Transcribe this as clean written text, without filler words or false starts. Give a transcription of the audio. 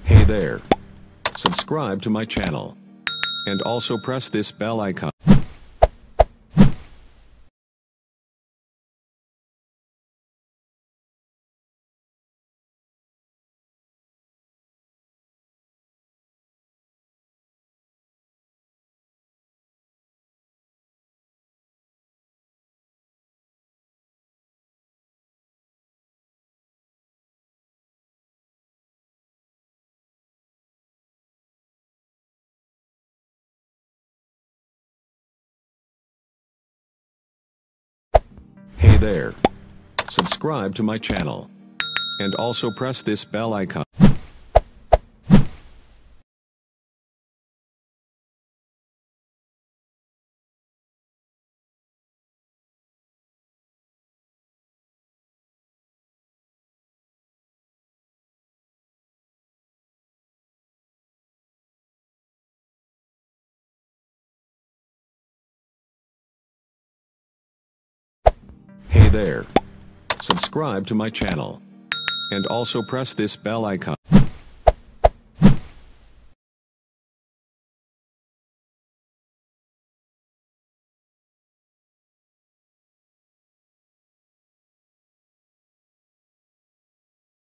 Hey there. Subscribe to my channel. And also press this bell icon. Hey there. Subscribe to my channel. And also press this bell icon. Hey there. Subscribe to my channel. And also press this bell icon.